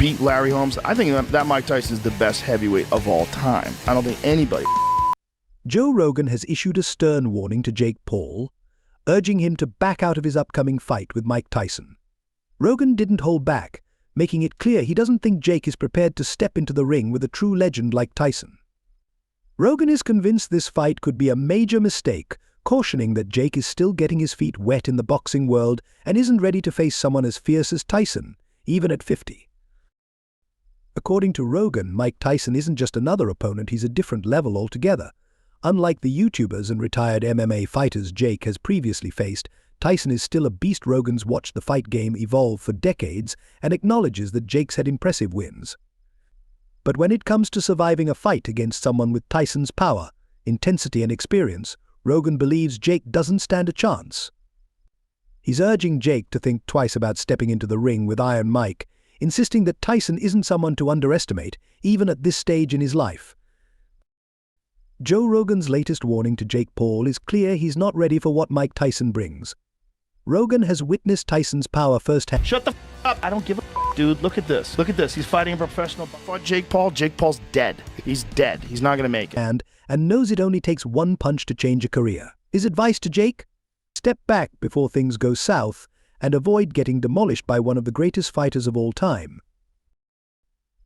beat Larry Holmes. I think that Mike Tyson is the best heavyweight of all time. I don't think anybody. Joe Rogan has issued a stern warning to Jake Paul, urging him to back out of his upcoming fight with Mike Tyson. Rogan didn't hold back, making it clear he doesn't think Jake is prepared to step into the ring with a true legend like Tyson. Rogan is convinced this fight could be a major mistake, cautioning that Jake is still getting his feet wet in the boxing world and isn't ready to face someone as fierce as Tyson, even at 50. According to Rogan, Mike Tyson isn't just another opponent, he's a different level altogether. Unlike the YouTubers and retired MMA fighters Jake has previously faced, Tyson is still a beast. Rogan's watched the fight game evolve for decades and acknowledges that Jake's had impressive wins. But when it comes to surviving a fight against someone with Tyson's power, intensity and experience, Rogan believes Jake doesn't stand a chance. He's urging Jake to think twice about stepping into the ring with Iron Mike, insisting that Tyson isn't someone to underestimate, even at this stage in his life. Joe Rogan's latest warning to Jake Paul is clear he's not ready for what Mike Tyson brings. Rogan has witnessed Tyson's power firsthand. Shut the up. I don't give a dude. Look at this. Look at this. He's fighting a professional. Fought Jake Paul. Jake Paul's dead. He's dead. He's not going to make it. And knows it only takes one punch to change a career. His advice to Jake? Step back before things go south and avoid getting demolished by one of the greatest fighters of all time.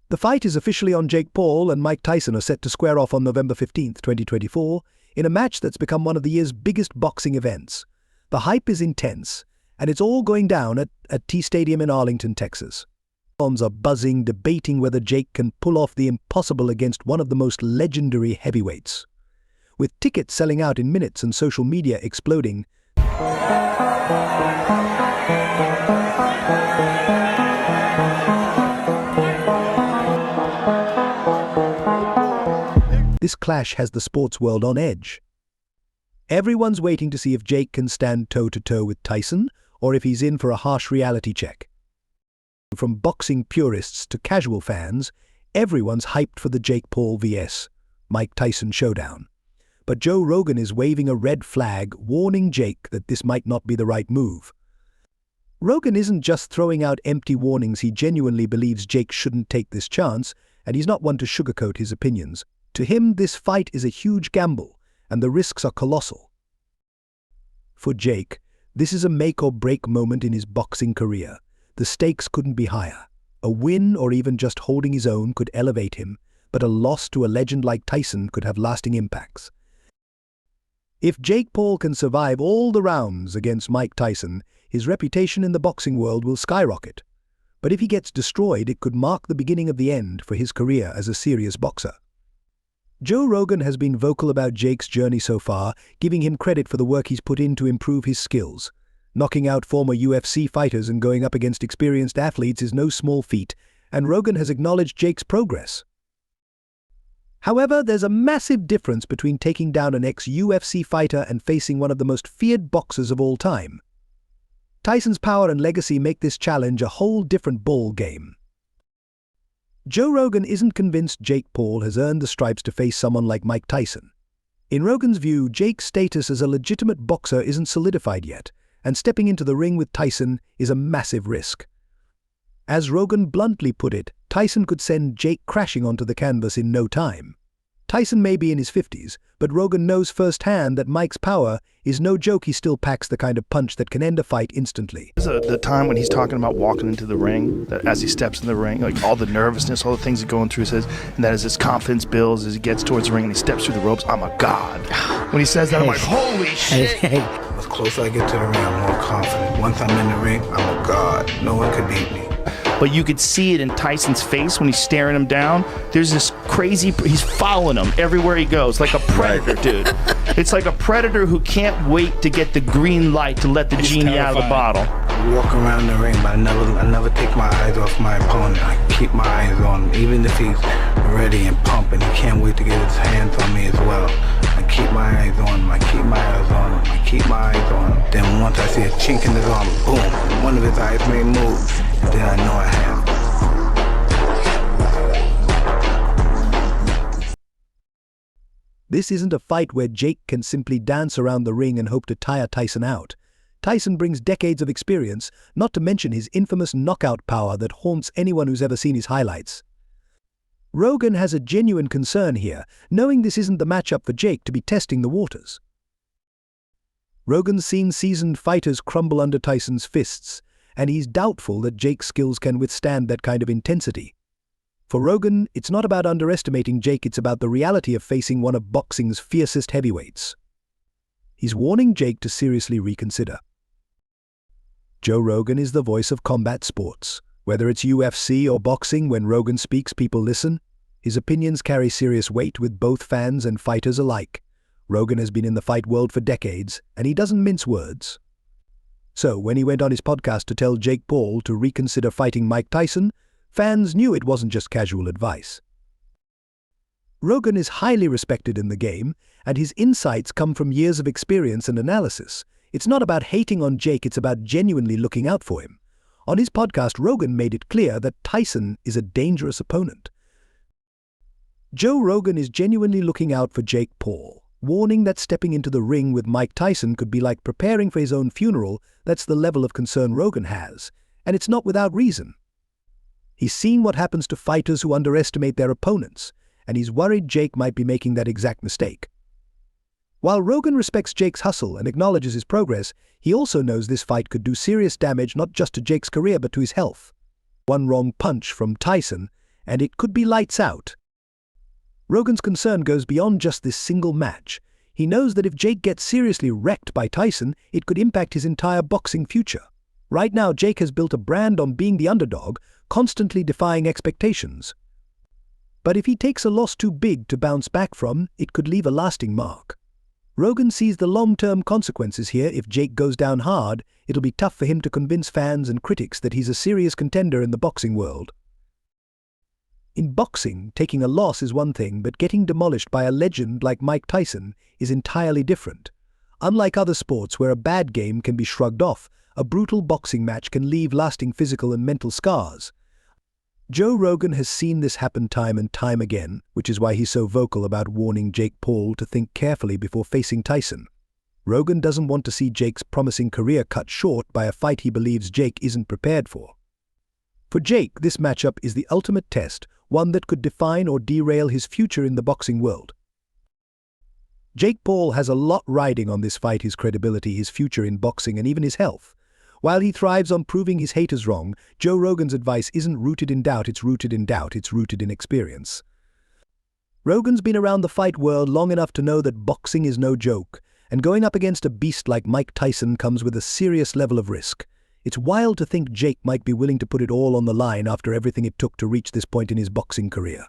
The fight is officially on. Jake Paul and Mike Tyson are set to square off on November 15, 2024, in a match that's become one of the year's biggest boxing events. The hype is intense, and it's all going down at T Stadium in Arlington, Texas. Fans are buzzing, debating whether Jake can pull off the impossible against one of the most legendary heavyweights. With tickets selling out in minutes and social media exploding, this clash has the sports world on edge. Everyone's waiting to see if Jake can stand toe-to-toe with Tyson, or if he's in for a harsh reality check. From boxing purists to casual fans, everyone's hyped for the Jake Paul vs. Mike Tyson showdown. But Joe Rogan is waving a red flag, warning Jake that this might not be the right move. Rogan isn't just throwing out empty warnings, he genuinely believes Jake shouldn't take this chance, and he's not one to sugarcoat his opinions. To him, this fight is a huge gamble, and the risks are colossal. For Jake, this is a make-or-break moment in his boxing career. The stakes couldn't be higher. A win or even just holding his own could elevate him, but a loss to a legend like Tyson could have lasting impacts. If Jake Paul can survive all the rounds against Mike Tyson, his reputation in the boxing world will skyrocket. But if he gets destroyed, it could mark the beginning of the end for his career as a serious boxer. Joe Rogan has been vocal about Jake's journey so far, giving him credit for the work he's put in to improve his skills. Knocking out former UFC fighters and going up against experienced athletes is no small feat, and Rogan has acknowledged Jake's progress. However, there's a massive difference between taking down an ex-UFC fighter and facing one of the most feared boxers of all time. Tyson's power and legacy make this challenge a whole different ball game. Joe Rogan isn't convinced Jake Paul has earned the stripes to face someone like Mike Tyson. In Rogan's view, Jake's status as a legitimate boxer isn't solidified yet, and stepping into the ring with Tyson is a massive risk. As Rogan bluntly put it, Tyson could send Jake crashing onto the canvas in no time. Tyson may be in his 50s, but Rogan knows firsthand that Mike's power is no joke. He still packs the kind of punch that can end a fight instantly. The time when he's talking about walking into the ring, that as he steps in the ring, like all the nervousness, all the things he's going through, says, and that as his confidence builds, as he gets towards the ring and he steps through the ropes, I'm a god. When he says that, I'm like, holy shit. As closer I get to the ring, I'm more confident. Once I'm in the ring, I'm a god. No one could beat me. But you could see it in Tyson's face when he's staring him down. There's this crazy, he's following him everywhere he goes, like a predator, dude. It's like a predator who can't wait to get the green light to let the genie out of the bottle. I walk around the ring, but I never take my eyes off my opponent. I keep my eyes on him, even if he's ready and pumping. He can't wait to get his hands on me as well. I keep my eyes on him, I keep my eyes on him, I keep my eyes on him. Then once I see a chink in his arm, boom, one of his eyes may move. Then I know I have. This isn't a fight where Jake can simply dance around the ring and hope to tire Tyson out. Tyson brings decades of experience, not to mention his infamous knockout power that haunts anyone who's ever seen his highlights. Rogan has a genuine concern here, knowing this isn't the matchup for Jake to be testing the waters. Rogan's seen seasoned fighters crumble under Tyson's fists, and he's doubtful that Jake's skills can withstand that kind of intensity. For Rogan, it's not about underestimating Jake, it's about the reality of facing one of boxing's fiercest heavyweights. He's warning Jake to seriously reconsider. Joe Rogan is the voice of combat sports. Whether it's UFC or boxing, when Rogan speaks, people listen. His opinions carry serious weight with both fans and fighters alike. Rogan has been in the fight world for decades, and he doesn't mince words. So, when he went on his podcast to tell Jake Paul to reconsider fighting Mike Tyson, fans knew it wasn't just casual advice. Rogan is highly respected in the game, and his insights come from years of experience and analysis. It's not about hating on Jake, it's about genuinely looking out for him. On his podcast, Rogan made it clear that Tyson is a dangerous opponent. Joe Rogan is genuinely looking out for Jake Paul, warning that stepping into the ring with Mike Tyson could be like preparing for his own funeral. That's the level of concern Rogan has, and it's not without reason. He's seen what happens to fighters who underestimate their opponents, and he's worried Jake might be making that exact mistake. While Rogan respects Jake's hustle and acknowledges his progress, he also knows this fight could do serious damage not just to Jake's career but to his health. One wrong punch from Tyson, and it could be lights out. Rogan's concern goes beyond just this single match. He knows that if Jake gets seriously wrecked by Tyson, it could impact his entire boxing future. Right now, Jake has built a brand on being the underdog, constantly defying expectations. But if he takes a loss too big to bounce back from, it could leave a lasting mark. Rogan sees the long-term consequences here. If Jake goes down hard, it'll be tough for him to convince fans and critics that he's a serious contender in the boxing world. In boxing, taking a loss is one thing, but getting demolished by a legend like Mike Tyson is entirely different. Unlike other sports where a bad game can be shrugged off, a brutal boxing match can leave lasting physical and mental scars. Joe Rogan has seen this happen time and time again, which is why he's so vocal about warning Jake Paul to think carefully before facing Tyson. Rogan doesn't want to see Jake's promising career cut short by a fight he believes Jake isn't prepared for. For Jake, this matchup is the ultimate test, one that could define or derail his future in the boxing world. Jake Paul has a lot riding on this fight: his credibility, his future in boxing, and even his health. While he thrives on proving his haters wrong, Joe Rogan's advice isn't rooted in doubt, it's rooted in experience. Rogan's been around the fight world long enough to know that boxing is no joke, and going up against a beast like Mike Tyson comes with a serious level of risk. It's wild to think Jake might be willing to put it all on the line after everything it took to reach this point in his boxing career.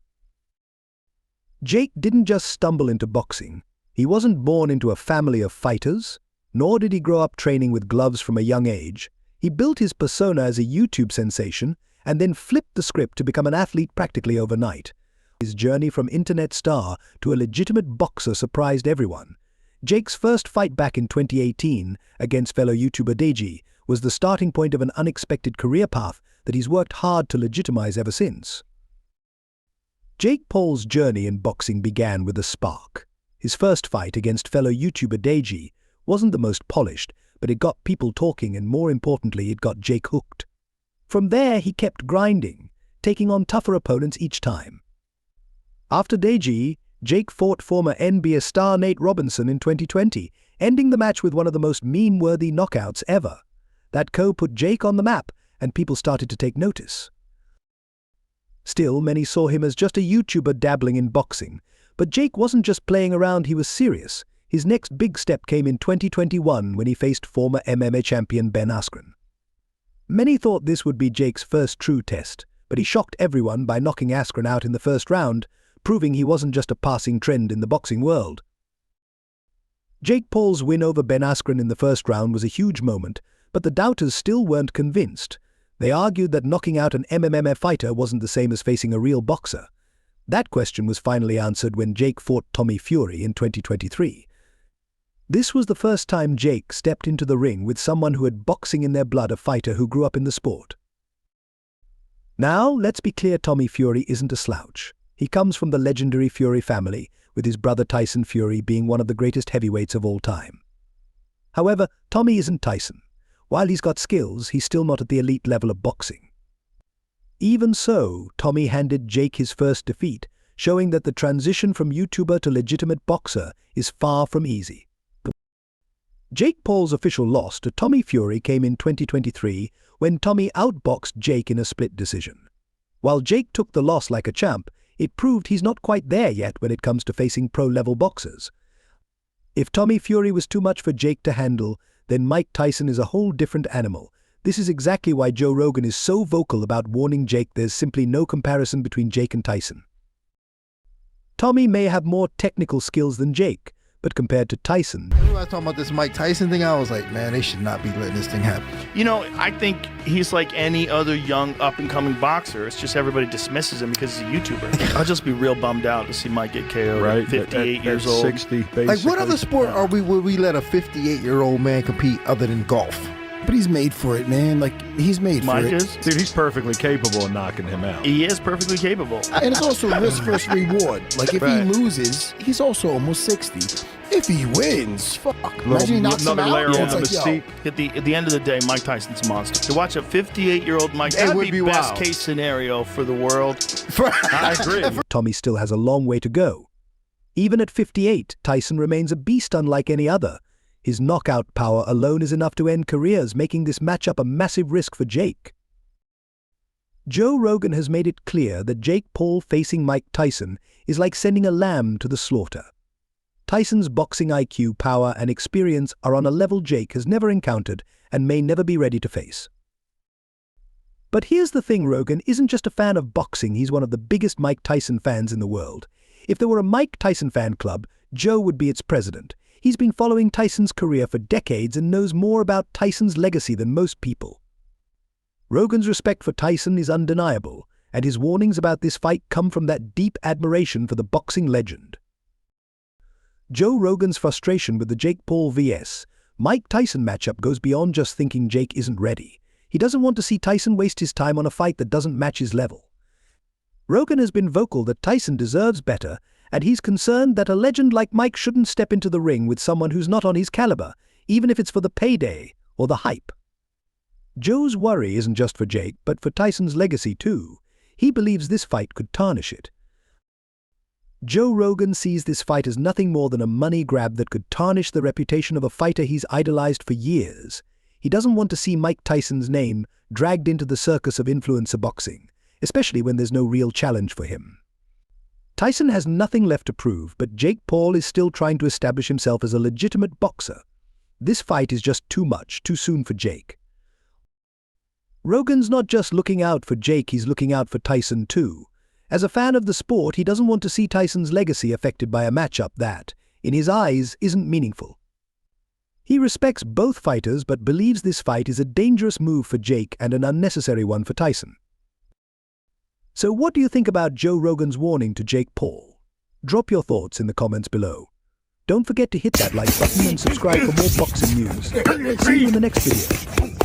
Jake didn't just stumble into boxing. He wasn't born into a family of fighters, nor did he grow up training with gloves from a young age. He built his persona as a YouTube sensation and then flipped the script to become an athlete practically overnight. His journey from internet star to a legitimate boxer surprised everyone. Jake's first fight back in 2018 against fellow YouTuber Deji was the starting point of an unexpected career path that he's worked hard to legitimize ever since. Jake Paul's journey in boxing began with a spark. His first fight against fellow YouTuber Deji wasn't the most polished, but it got people talking, and more importantly, it got Jake hooked. From there, he kept grinding, taking on tougher opponents each time. After Deji, Jake fought former NBA star Nate Robinson in 2020, ending the match with one of the most meme-worthy knockouts ever. That put Jake on the map, and people started to take notice. Still, many saw him as just a YouTuber dabbling in boxing, but Jake wasn't just playing around, he was serious. His next big step came in 2021 when he faced former MMA champion Ben Askren. Many thought this would be Jake's first true test, but he shocked everyone by knocking Askren out in the first round, proving he wasn't just a passing trend in the boxing world. Jake Paul's win over Ben Askren in the first round was a huge moment, but the doubters still weren't convinced. They argued that knocking out an MMA fighter wasn't the same as facing a real boxer. That question was finally answered when Jake fought Tommy Fury in 2023. This was the first time Jake stepped into the ring with someone who had boxing in their blood, a fighter who grew up in the sport. Now, let's be clear, Tommy Fury isn't a slouch. He comes from the legendary Fury family, with his brother Tyson Fury being one of the greatest heavyweights of all time. However, Tommy isn't Tyson. While he's got skills, he's still not at the elite level of boxing. Even so, Tommy handed Jake his first defeat, showing that the transition from YouTuber to legitimate boxer is far from easy. Jake Paul's official loss to Tommy Fury came in 2023 when Tommy outboxed Jake in a split decision. While Jake took the loss like a champ, it proved he's not quite there yet when it comes to facing pro-level boxers. If Tommy Fury was too much for Jake to handle, then Mike Tyson is a whole different animal. This is exactly why Joe Rogan is so vocal about warning Jake there's simply no comparison between Jake and Tyson. Tommy may have more technical skills than Jake, but compared to Tyson... When I was talking about this Mike Tyson thing, I was like, man, they should not be letting this thing happen. You know, I think he's like any other young up-and-coming boxer. It's just everybody dismisses him because he's a YouTuber. I'll just be real bummed out to see Mike get KO'd at 58 years old. 60, basically. Like, what other sport would we let a 58-year-old man compete other than golf? But he's made for it, man. Like, he's made for Mike it. is? Dude, he's perfectly capable of knocking him out. He is perfectly capable. And it's also risk versus reward. Like, if Right. he loses, he's also almost 60. If he wins, fuck. Imagine he knocks him another out. layer It's on like, the yo, seat. At the end of the day, Mike Tyson's a monster. To watch a 58-year-old Mike, It that would would be be best wild. case scenario for the world. I agree. Tommy still has a long way to go. Even at 58, Tyson remains a beast unlike any other. His knockout power alone is enough to end careers, making this matchup a massive risk for Jake. Joe Rogan has made it clear that Jake Paul facing Mike Tyson is like sending a lamb to the slaughter. Tyson's boxing IQ, power, and experience are on a level Jake has never encountered and may never be ready to face. But here's the thing, Rogan isn't just a fan of boxing, he's one of the biggest Mike Tyson fans in the world. If there were a Mike Tyson fan club, Joe would be its president. He's been following Tyson's career for decades and knows more about Tyson's legacy than most people. Rogan's respect for Tyson is undeniable, and his warnings about this fight come from that deep admiration for the boxing legend. Joe Rogan's frustration with the Jake Paul vs. Mike Tyson matchup goes beyond just thinking Jake isn't ready. He doesn't want to see Tyson waste his time on a fight that doesn't match his level. Rogan has been vocal that Tyson deserves better, and he's concerned that a legend like Mike shouldn't step into the ring with someone who's not on his caliber, even if it's for the payday or the hype. Joe's worry isn't just for Jake, but for Tyson's legacy too. He believes this fight could tarnish it. Joe Rogan sees this fight as nothing more than a money grab that could tarnish the reputation of a fighter he's idolized for years. He doesn't want to see Mike Tyson's name dragged into the circus of influencer boxing, especially when there's no real challenge for him. Tyson has nothing left to prove, but Jake Paul is still trying to establish himself as a legitimate boxer. This fight is just too much, too soon for Jake. Rogan's not just looking out for Jake, he's looking out for Tyson too. As a fan of the sport, he doesn't want to see Tyson's legacy affected by a matchup that, in his eyes, isn't meaningful. He respects both fighters but believes this fight is a dangerous move for Jake and an unnecessary one for Tyson. So what do you think about Joe Rogan's warning to Jake Paul? Drop your thoughts in the comments below. Don't forget to hit that like button and subscribe for more boxing news. See you in the next video.